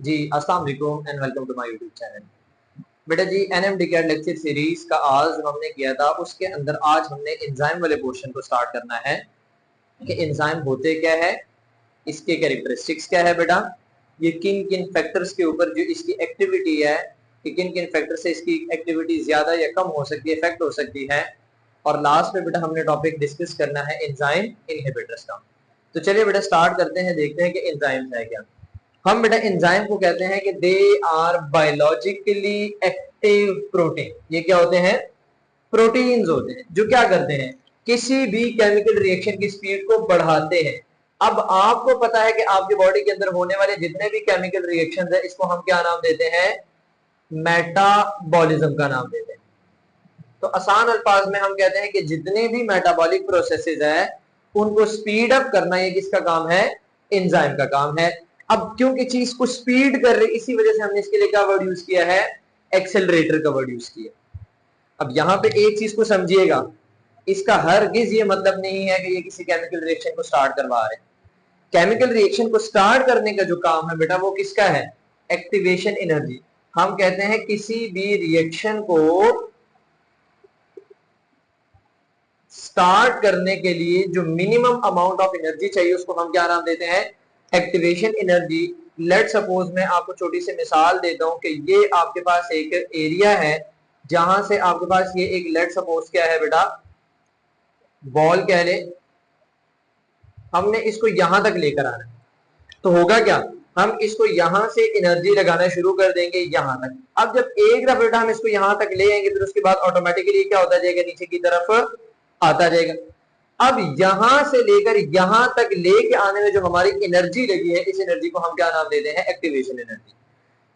जी अस्सलाम वालेकुम and welcome to my YouTube channel. बेटा जी एनएमडीकेट लेक्चर सीरीज का आगाज हमने किया था, उसके अंदर आज हमने एंजाइम वाले पोर्शन को स्टार्ट करना है कि एंजाइम होते क्या है, इसके कैरेक्टरिस्टिक्स क्या है बेटा, ये किन किन फैक्टर्स के ऊपर जो इसकी एक्टिविटी है कि किन किन फैक्टर से इसकी एक्टिविटी ज्यादा या कम हो सकती है, इफेक्ट हो सकती है। और लास्ट में बेटा हमने टॉपिक डिस्कस करना है एंजाइम इनहिबिटर्स का। तो चलिए बेटा स्टार्ट करते हैं, देखते हैं कि एंजाइम्स है क्या। हम बेटा एंजाइम को कहते हैं कि they are biologically active protein. ये क्या होते हैं? प्रोटीन्स होते हैं जो क्या करते हैं, किसी भी केमिकल रिएक्शन की स्पीड को बढ़ाते हैं। अब आपको पता है कि आपकी बॉडी के अंदर होने वाले जितने भी केमिकल रिएक्शंस है, इसको हम क्या नाम देते हैं? मेटाबॉलिज्म का नाम देते हैं। तो आसान अल्फाज में हम कहते हैं कि जितने भी मेटाबॉलिक प्रोसेसेस है उनको स्पीड अप करना ये किसका काम है? एंजाइम का काम है। अब क्योंकि चीज को स्पीड कर रही, इसी वजह से हमने इसके लिए क्या वर्ड यूज किया है? एक्सेलरेटर का वर्ड यूज किया। अब यहां पे एक चीज को समझिएगा, इसका हरगिज ये मतलब नहीं है कि ये किसी केमिकल रिएक्शन को स्टार्ट करवा रहे हैं। केमिकल रिएक्शन को स्टार्ट करने का जो काम है बेटा वो किसका है? Activation energy. हम कहते हैं किसी भी रिएक्शन को स्टार्ट करने के लिए जो मिनिमम अमाउंट ऑफ एनर्जी चाहिए उसको हम क्या नाम देते हैं? Activation energy. लेट सपोज मैं आपको छोटी सी मिसाल देता हूं कि ये आपके पास एक एरिया है जहां से आपके पास ये एक लेट सपोज क्या है बेटा, बॉल कह ले, हमने इसको यहां तक लेकर आना है। तो होगा क्या, हम इसको यहां से एनर्जी लगाना शुरू कर देंगे यहां तक। अब जब एक दफा बेटा हम इसको यहां तक ले आएंगे फिर उसके बाद ऑटोमेटिकली क्या होता जाएगा, नीचे की तरफ आता जाएगा। अब यहां से लेकर यहां तक लेके आने में जो हमारी एनर्जी लगी है, इस एनर्जी को हम क्या नाम देते हैं? Activation energy.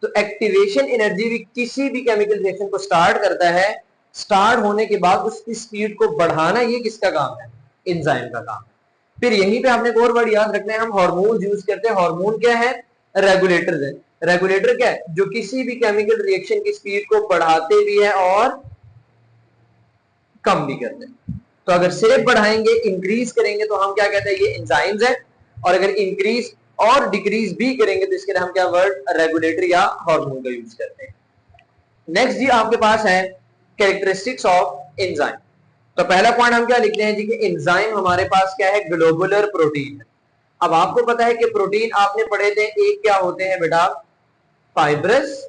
तो एक्टिवेशन एनर्जी भी किसी भी केमिकल रिएक्शन को स्टार्ट करता है। स्टार्ट होने के बाद उसकी स्पीड को बढ़ाना ये किसका काम है? एंजाइम का काम है। फिर यहीं पे आपने एक और वर्ड याद रखना है, हम हार्मोन यूज करते हैं। हार्मोन क्या है? रेगुलेटर है। रेगुलेटर क्या है? जो किसी भी केमिकल रिएक्शन की स्पीड को बढ़ाते भी है और कम भी करते हैं। तो अगर सिर्फ बढ़ाएंगे, इंक्रीज करेंगे तो हम क्या कहते हैं? ये एंजाइम्स है। और अगर इंक्रीज और डिक्रीज भी करेंगे तो इसके लिए हम क्या वर्ड? रेगुलेटर या हार्मोन का यूज करते हैं। नेक्स्ट जी आपके पास है कैरेक्टरिस्टिक्स ऑफ एंजाइम। तो पहला पॉइंट हम क्या लिखते हैं जी कि एंजाइम हमारे पास क्या है? ग्लोबुलर प्रोटीन है। अब आपको पता है कि प्रोटीन आपने पढ़े थे, एक क्या होते हैं बेटा? फाइब्रस,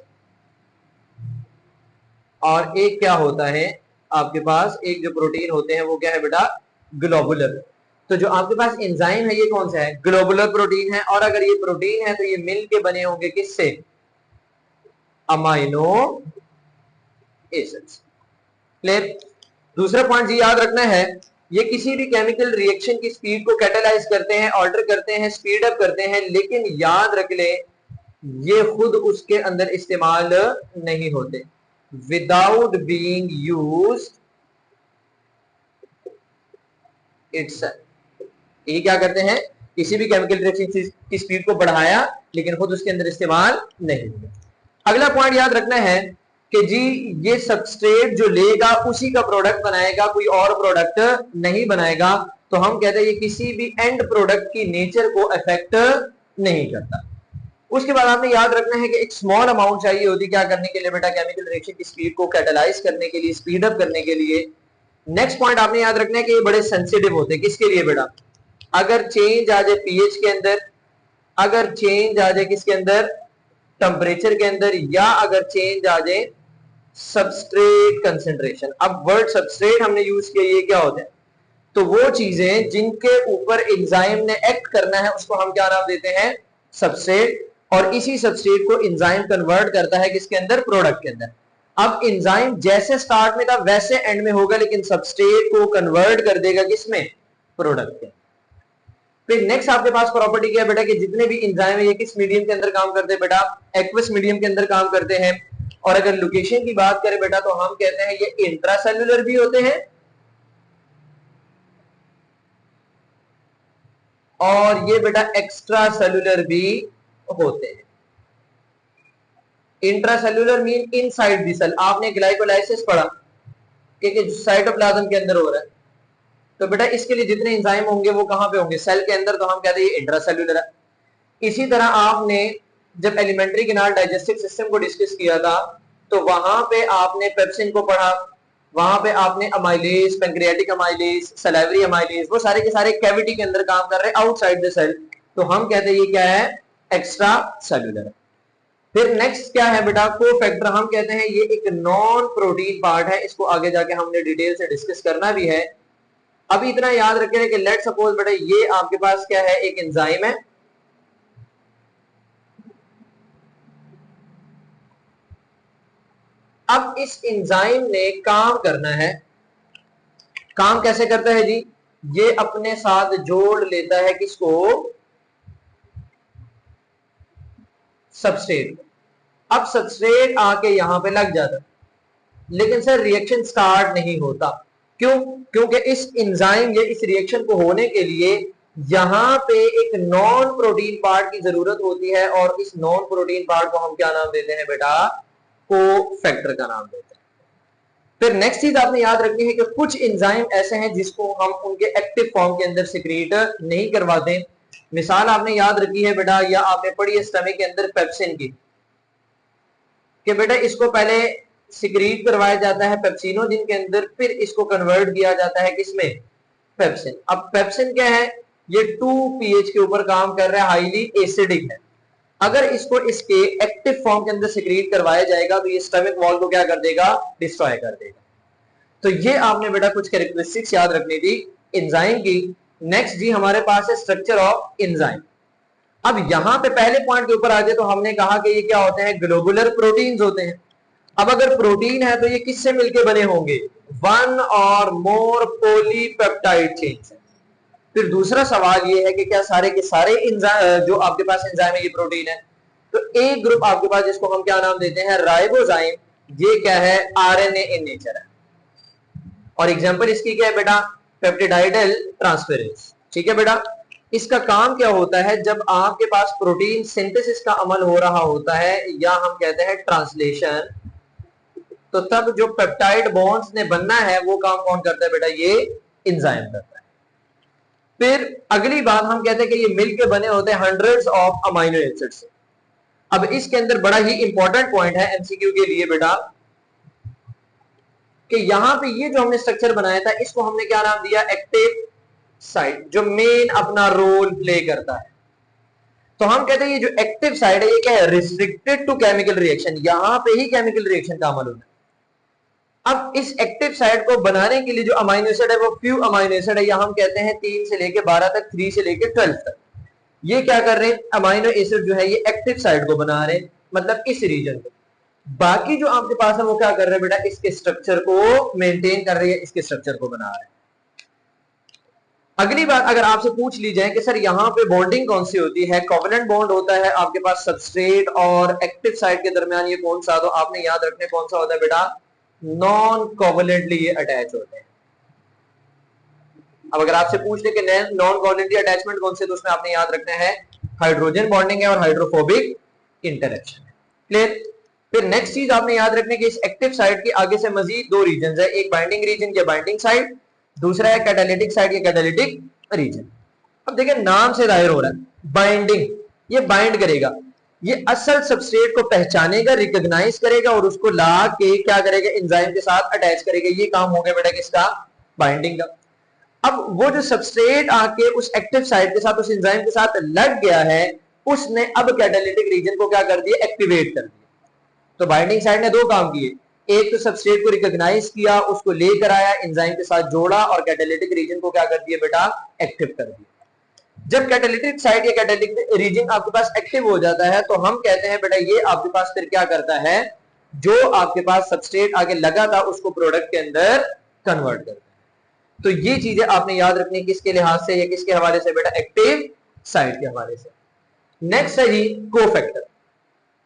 और एक क्या होता है आपके पास? एक जो प्रोटीन होते हैं वो क्या है बेटा? ग्लोबुलर। तो जो आपके पास एंजाइम है ये कौन सा है? ग्लोबुलर प्रोटीन है। और अगर ये प्रोटीन है तो ये मिल के बने होंगे किससे? Amino acids. क्लियर? दूसरा पॉइंट जी याद रखना है, ये किसी भी केमिकल रिएक्शन की स्पीड को कैटेलाइज करते हैं, ऑल्टर करते हैं, स्पीड अप करते हैं, लेकिन याद रख ले ये खुद उसके अंदर इस्तेमाल नहीं होते। Without being used itself. ये क्या करते हैं? किसी भी केमिकल रिएक्शन की स्पीड को बढ़ाया लेकिन खुद उसके अंदर इस्तेमाल नहीं हुआ। अगला पॉइंट याद रखना है कि जी ये सबस्ट्रेट जो लेगा उसी का प्रोडक्ट बनाएगा, कोई और प्रोडक्ट नहीं बनाएगा। तो हम कहते हैं ये किसी भी एंड प्रोडक्ट की नेचर को अफेक्ट नहीं करता। उसके बाद आपने याद रखना है कि एक स्मॉल अमाउंट चाहिए होती क्या करने के लिए बेटा? केमिकल रिएक्शन की स्पीड को कैटेलाइज करने के लिए, स्पीड अप करने के लिए। नेक्स्ट पॉइंट आपने याद रखना है कि ये बड़े सेंसिटिव होते हैं। किसके लिए बेटा? अगर चेंज आ जाए पीएच के अंदर, अगर चेंज आ जाए किसके अंदर? टेम्परेचर के अंदर, या अगर चेंज आ जाए सबस्ट्रेट कंसेंट्रेशन। अब वर्ड सबस्ट्रेट हमने यूज किया, ये क्या होता है? तो वो चीजें जिनके ऊपर एंजाइम ने एक्ट करना है उसको हम क्या नाम देते हैं? सबस्ट्रेट। और इसी सबस्ट्रेट को एंजाइम कन्वर्ट करता है किसके अंदर? प्रोडक्ट के अंदर। अब एंजाइम जैसे स्टार्ट में था वैसे एंड में होगा, लेकिन सबस्ट्रेट को कन्वर्ट कर देगा किसमें? प्रोडक्ट के। फिर नेक्स्ट आपके पास प्रॉपर्टी क्या है बेटा कि जितने भी एंजाइम है ये किस मीडियम के अंदर काम करते हैं बेटा? एक्वस मीडियम के अंदर काम करते हैं। और अगर लोकेशन की बात करें बेटा तो हम कहते हैं ये इंट्रासेल्युलर भी होते हैं और ये बेटा एक्स्ट्रा सेल्युलर भी होते हैं। Intracellular mean inside the cell. आपने ग्लाइकोलाइसिस पढ़ा कि साइटोप्लाज्म के अंदर हो रहा है, तो बेटा इसके लिए जितने एंजाइम होंगे वो कहां पे होंगे? सेल के अंदर। तो हम कहते हैं ये इंट्रासेल्युलर है। इसी तरह आपने जब एलिमेंट्री केनाल डाइजेस्टिव सिस्टम को डिस्कस किया था तो वहां पे आपने पेप्सिन को पढ़ा, वहां पे आपने amylase, pancreatic amylase, salivary amylase, वो सारे के सारे कैविटी के अंदर काम कर रहे हैं आउटसाइड द सेल, तो हम कहते हैं ये क्या है, एक्स्ट्रा सेल्यूलर। फिर नेक्स्ट क्या है बेटा, कोफैक्टर। हम कहते हैं ये एक नॉन प्रोटीन पार्ट है, इसको आगे जाके हमने डिटेल से डिस्कस करना भी है। अभी इतना याद रखें कि लेट सपोज बेटा ये आपके पास क्या है, एक एंजाइम है, अब इस एंजाइम ने काम करना है। काम कैसे करता है जी, ये अपने साथ जोड़ लेता है किसको, सबस्ट्रेट। अब सबस्ट्रेट आके यहां पे लग जाता है, लेकिन सर रिएक्शन स्टार्ट नहीं होता। क्यों? क्योंकि इस एंजाइम या इस रिएक्शन को होने के लिए यहां पे एक नॉन प्रोटीन पार्ट की जरूरत होती है, और इस नॉन प्रोटीन पार्ट को हम क्या नाम देते हैं बेटा, कोफैक्टर का नाम देते हैं। फिर नेक्स्ट चीज आपने याद रखनी है कि कुछ एंजाइम ऐसे हैं जिसको हम उनके एक्टिव फॉर्म के अंदर सिक्रीट नहीं करवाते। मिसाल आपने याद रखी है बेटा, या आपने पढ़ी है स्टमक के अंदर पेप्सिन की, कि बेटा इसको पहले सिक्रीट करवाया जाता है पेप्सिनोजिन के अंदर, फिर इसको कन्वर्ट किया जाता है किसमें, पेप्सिन। अब पेप्सिन क्या है, ये 2 pH के ऊपर काम कर रहा है, हाईली एसिडिक है। अगर इसको इसके एक्टिव फॉर्म के अंदर सिक्रीट करवाया जाएगा तो ये स्टमक वॉल को क्या कर देगा, डिस्ट्रॉय कर देगा। तो ये आपने बेटा कुछ कैरेक्टरिस्टिक्स याद रखनी थी एंजाइम की। नेक्स्ट जी हमारे पास है स्ट्रक्चर ऑफ एंजाइम। अब यहां पे पहले पॉइंट के ऊपर आ जाए तो हमने कहा कि ये क्या होते हैं, ग्लोबुलर प्रोटीन्स होते हैं। अब अगर प्रोटीन है तो ये किससे मिलके बने होंगे, 1 और मोर पॉलीपेप्टाइड चेन से। फिर दूसरा सवाल ये है कि क्या सारे के सारे जो आपके पास एंजाइम है ये प्रोटीन है, तो एक ग्रुप आपके पास जिसको हम क्या नाम देते हैं, राइबोजाइम, ये क्या है, आरएनए इन नेचर है। और एग्जांपल इसकी क्या है बेटा, पेप्टिडाइडल ट्रांसफेरेज। ठीक है बेटा, इसका काम क्या होता है, जब आपके पास प्रोटीन सिंथेसिस का अमल हो रहा होता है, या हम कहते हैं ट्रांसलेशन, तो तब जो पेप्टाइड बॉन्ड्स ने बनना है वो काम कौन करता है बेटा, ये एंजाइम करता है। फिर अगली बात हम कहते हैं कि ये मिलकर बने होते हैं हंड्रेड्स ऑफ अमाइनो एसिड से। अब इसके अंदर बड़ा ही इंपॉर्टेंट पॉइंट है एमसीक्यू के लिए बेटा, कि यहां पे ये जो हमने स्ट्रक्चर बनाया था इसको हमने क्या नाम दिया, एक्टिव साइट, जो मेन अपना रोल प्ले करता है। तो हम कहते हैं ये जो एक्टिव साइड है ये क्या है, रिस्ट्रिक्टेड टू केमिकल रिएक्शन, यहां पे ही केमिकल रिएक्शन का अमल होना है। अब इस एक्टिव साइट को बनाने के लिए जो अमाइनो एसिड है वो फ्यू अमाइनो एसिड है, या हम कहते हैं 3 से लेके 12 तक, 3 से लेके 12 तक। ये क्या कर रहे हैं, अमाइनो एसिड जो है ये एक्टिव साइट को बना रहे हैं, मतलब इस रीजन को। बाकी जो आपके पास है वो क्या कर रहे हैं बेटा, इसके स्ट्रक्चर को मेंटेन कर रही है, इसके स्ट्रक्चर को बना रहे हैं। अगली बात अगर आपसे पूछ ली जाए कि सर यहाँ पे बॉन्डिंग कौन सी होती है, कोवेलेंट बॉन्ड होता है आपके पास सबस्ट्रेट और एक्टिव साइट के दरमियान, ये कौन सा, तो आपने याद रखने कौन सा होता है बेटा, नॉन कोवेलेंटली ये अटैच होते हैं। अब अगर आपसे पूछ ले कि नॉन कोवेलेंटली अटैचमेंट कौन से, तो उसमें आपने याद रखना है हाइड्रोजन बॉन्डिंग है और हाइड्रोफोबिक इंटरेक्शन है। क्लियर? फिर नेक्स्ट चीज आपने याद रखने की इस एक्टिव साइट के आगे से मजीद 2 रीजन है, एक बाइंडिंग रीजन या बाइंडिंग साइट, दूसरा है कैटालिटिक साइट या कैटालिटिक रीजन। अब देखिए नाम से जाहिर हो रहा है, बाइंडिंग, ये बाइंड करेगा, ये असल सबस्ट्रेट को पहचानेगा, रिकॉग्नाइज करेगा और उसको ला के क्या करेगा, एंजाइम के साथ अटैच करेगा। ये काम हो गया बेटा किसका, बाइंडिंग का। अब वो जो सबस्ट्रेट आके उस एक्टिव साइट के साथ, उस एंजाइम के साथ लग गया है, उसने अब कैटालिटिक रीजन को क्या कर दिया, एक्टिवेट कर दिया। तो बाइंडिंग साइट ने 2 काम किए, एक तो सबस्ट्रेट को रिकॉग्नाइज किया, उसको लेकर आया, एंजाइम के साथ जोड़ा, और कैटालिटिक रीजन को क्या कर दिया बेटा, एक्टिव कर दिया। जब कैटालिटिक साइट या कैटालिटिक रीजन आपके पास एक्टिव हो जाता है तो हम कहते हैं बेटा ये आपके पास फिर क्या करता है, जो आपके पास सबस्ट्रेट आगे लगा था उसको प्रोडक्ट के अंदर कन्वर्ट करता है। तो ये चीजें आपने याद रखनी किसके लिहाज से या किसके हवाले से बेटा, एक्टिव साइट के हवाले से। नेक्स्ट है जी कोफैक्टर।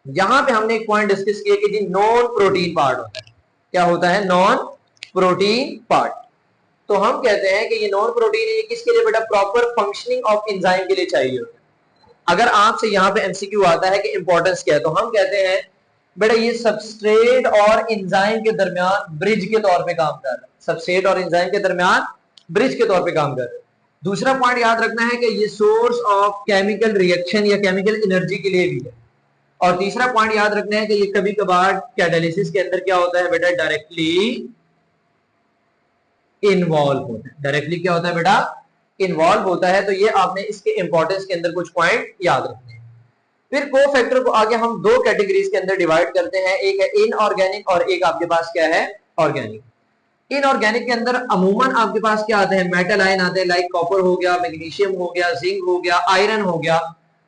यहां पे हमने एक पॉइंट डिस्कस किया कि जी नॉन प्रोटीन पार्ट होता है। क्या होता है, नॉन प्रोटीन पार्ट। तो हम कहते हैं कि ये नॉन प्रोटीन है, ये किसके लिए बेटा, प्रॉपर फंक्शनिंग ऑफ एंजाइम के लिए चाहिए होता है। अगर आपसे यहां पे एमसीक्यू आता है कि इंपॉर्टेंस क्या है, तो हम कहते हैं बेटा ये सबस्ट्रेट और एंजाइम के दरमियान ब्रिज के तौर पे काम कर रहा है, सबस्ट्रेट और एंजाइम के दरमियान ब्रिज के तौर पे काम कर रहा है। दूसरा पॉइंट याद रखना है कि ये सोर्स ऑफ केमिकल रिएक्शन या केमिकल एनर्जी के लिए भी है। और तीसरा पॉइंट याद रखना है कि ये कभी कभार कैटालिसिस के अंदर क्या होता है बेटा, डायरेक्टली इन्वॉल्व होता है। डायरेक्टली क्या होता है बेटा, इन्वॉल्व होता है। तो ये आपने इसके इंपॉर्टेंस के अंदर कुछ पॉइंट याद रखने हैं। फिर कोफैक्टर को आगे हम दो कैटेगरीज के अंदर डिवाइड करते हैं, एक है इनऑर्गेनिक और एक आपके पास क्या है, ऑर्गेनिक। इनऑर्गेनिक के अंदर अमूमन आपके पास क्या आते हैं, मेटल आयन आते हैं, लाइक कॉपर हो गया, मैग्नीशियम हो गया, जिंक हो गया, आयरन हो गया,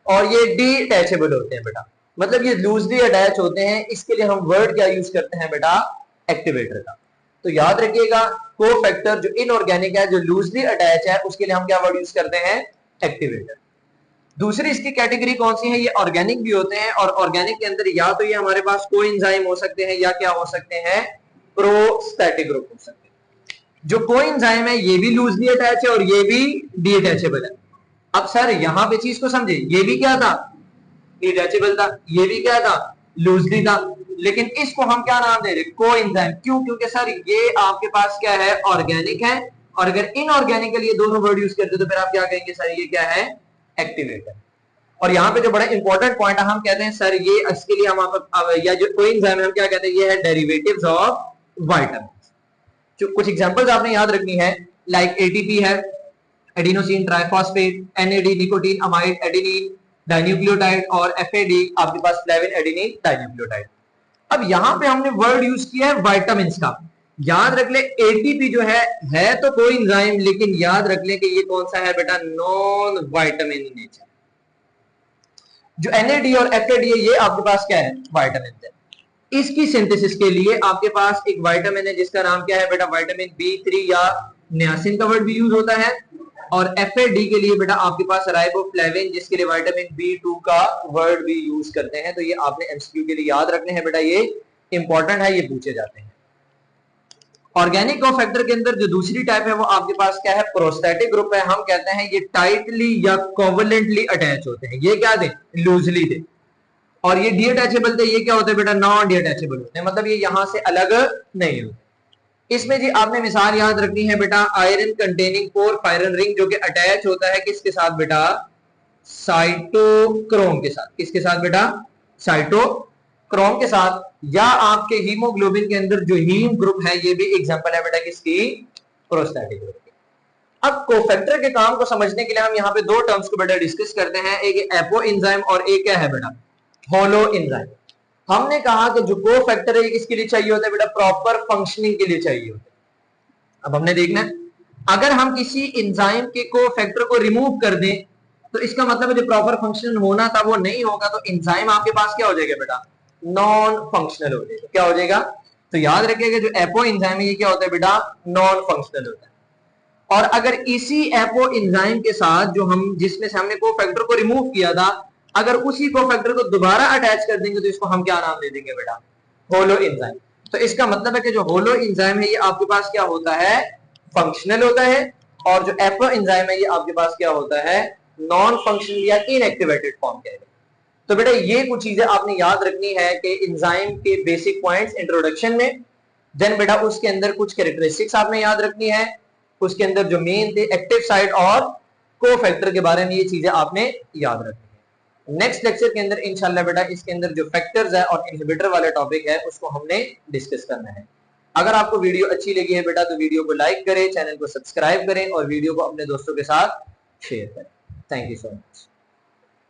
और ये डिटैचेबल होते हैं बेटा, मतलब ये लूजली अटैच होते हैं। इसके लिए हम वर्ड क्या यूज करते हैं बेटा, एक्टिवेटर का। तो याद रखिएगा कोफैक्टर जो इनऑर्गेनिक है, जो लूजली अटैच है, उसके लिए हम क्या वर्ड यूज करते हैं, एक्टिवेटर। दूसरी इसकी कैटेगरी कौन सी है, ये ऑर्गेनिक भी होते हैं, और ऑर्गेनिक के अंदर या तो ये हमारे पास कोएंजाइम हो सकते हैं या क्या हो सकते हैं, प्रोस्टैटिक ग्रुप हो सकते हैं। जो कोएंजाइम है ये भी लूजली अटैच है और ये भी डिटैचेबल है। अब सर यहां पे चीज को समझे, ये भी क्या था, डिटैचेबल था, ये भी क्या था, लूजली था, लेकिन इसको हम क्या नाम दे रहे, कोएंजाइम। क्यों, क्योंकि सर ये आपके पास क्या है, ऑर्गेनिक है, और अगर इनऑर्गेनिक के लिए दोनों वर्ड यूज करते तो फिर आप क्या कहेंगे, सर ये क्या है, एक्टिवेटर। और यहाँ पे जो बड़ा इंपॉर्टेंट पॉइंट है, हम कहते हैं सर ये इसके लिए हम या जो कोएंजाइम है हम क्या कहते हैं, ये है डेरिवेटिव्स ऑफ विटामिन। जो कुछ एग्जांपल्स आपने याद रखनी है, लाइक एटीपी है, adenosine triphosphate, NAD nicotine amide adenine dinucleotide, और एफएडी आपके पास फ्लेविन एडेनिन डाइन्यूक्लियोटाइड। अब यहाँ पे हमने वर्ड यूज किया है विटामिन का। याद रख ले एटीपी जो है तो कोएंजाइम, लेकिन याद रख ले कि ये कौन सा है बेटा, नॉन विटामिन इन नेचर। जो एनएडी और एफएडी है ये आपके पास क्या है, विटामिन है। इसकी सिंथेसिस के लिए आपके पास एक विटामिन है जिसका नाम क्या है बेटा, विटामिन बी3 या नियासिन का वर्ड भी यूज होता है, और एफएडी के लिए बेटा आपके पास राइबोफ्लेविन, जिसके लिए विटामिन बी2 का वर्ड भी यूज करते हैं। तो ये आपने एमसीक्यू के लिए याद रखने हैं बेटा, ये इंपॉर्टेंट है, ये पूछे जाते हैं। ऑर्गेनिक कोफैक्टर के अंदर जो दूसरी टाइप है वो आपके पास क्या है, प्रोस्टैटिक ग्रुप है। हम कहते हैं ये टाइटली या कोवलेंटली अटैच होते हैं, ये क्या थे, लूजली थे। और ये डिअटैचेबल थे, ये क्या होते हैं बेटा, नॉन डिअटैचेबल होते हैं, मतलब ये यहां से अलग नहीं होते। इसमें जी आपने मिसाल याद रखनी है बेटा, आयरन कंटेनिंग पोरफायरन रिंग, जो कि अटैच होता है किसके साथ बेटा, साइटोक्रोम के साथ। किसके साथ बेटा, साइटोक्रोम के साथ। या आपके हीमोग्लोबिन के अंदर जो हीम ग्रुप है, ये भी एग्जांपल है बेटा किसकी, प्रोस्टैटिक ग्रुप की। अब कोफैक्टर के काम को समझने के लिए हम यहाँ पे दो टर्म्स को बेटा डिस्कस करते हैं, एक एपो एंजाइम और एक क्या है बेटा, होलो एंजाइम। हमने कहा कि जो कोफैक्टर है किसके लिए चाहिए होता है बेटा, प्रॉपर फंक्शनिंग के लिए चाहिए होता है। अब हमने देखना है, अगर हम किसी एंजाइम के कोफैक्टर को रिमूव कर दें तो इसका मतलब है जो प्रॉपर फंक्शन होना था वो नहीं होगा, तो एंजाइम आपके पास क्या हो जाएगा बेटा, नॉन फंक्शनल हो जाएगा। क्या हो जाएगा, तो याद रखिएगा जो एपो एंजाइम है ये क्या होता है बेटा, नॉन फंक्शनल होता है। और अगर इसी एपो एंजाइम के साथ जो हम जिसमें से हमने कोफैक्टर को रिमूव किया था, अगर उसी कोफैक्टर को दोबारा अटैच कर देंगे तो इसको हम क्या नाम दे देंगे बेटा, होलो एंजाइम। तो इसका मतलब है कि जो होलो एंजाइम है ये आपके पास क्या होता है, फंक्शनल होता है, और जो एपो एंजाइम है ये आपके पास क्या होता है, नॉन फंक्शनल या इनएक्टिवेटेड फॉर्म के। तो बेटा ये कुछ चीजें आपने याद रखनी है कि एंजाइम के बेसिक पॉइंट्स इंट्रोडक्शन में। देन बेटा उसके अंदर कुछ कैरेक्टरिस्टिक्स आपने याद रखनी है, उसके अंदर जो मेन थे एक्टिव साइट और कोफैक्टर के बारे में ये चीजें आपने याद रखनी है। नेक्स्ट लेक्चर के अंदर इंशाल्लाह बेटा इसके अंदर जो फैक्टर्स है और इनहिबिटर वाला टॉपिक है उसको हमने डिस्कस करना है। अगर आपको वीडियो अच्छी लगी है बेटा तो वीडियो को लाइक करें, चैनल को सब्सक्राइब करें और वीडियो को अपने दोस्तों के साथ शेयर करें। Thank you so much.